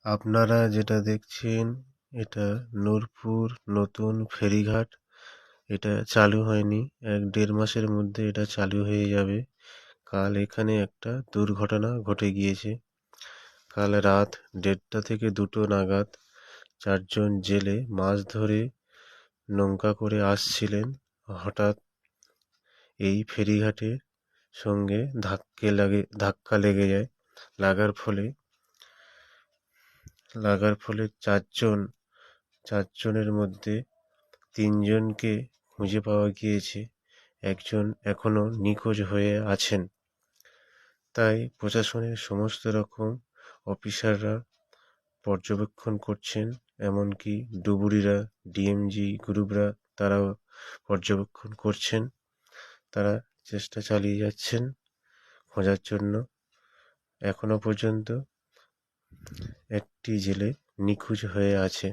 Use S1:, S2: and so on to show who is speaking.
S1: আপনারা যেটা দেখছেন এটা নূরপুর নতুন ফেরিঘাট। এটা চালু হয়নি, ১-১.৫ মাসের মধ্যে এটা চালু হয়ে যাবে। কাল এখানে একটা দুর্ঘটনা ঘটে গিয়েছে। কাল রাত ১:৩০ থেকে ২টো নাগাদ ৪ জন জেলে মাছ ধরে নৌকা করে আসছিলেন। হঠাৎ এই ফেরিঘাটের সঙ্গে ধাক্কা লেগে যায়। লাগার ফলে ৪ জনের মধ্যে ৩ জনকে খুঁজে পাওয়া গিয়েছে, একজন এখনো নিখোঁজ হয়ে আছেন। তাই প্রশাসনের সমস্ত রকম অফিসাররা পর্যবেক্ষণ করছেন, এমনকি ডুবুরিরা, ডিএমজি গ্রুপরা তারাও পর্যবেক্ষণ করছেন। তারা চেষ্টা চালিয়ে যাচ্ছেন খোঁজার জন্য। এখনো পর্যন্ত একটি জেলে নিখোঁজ হয়ে আছে।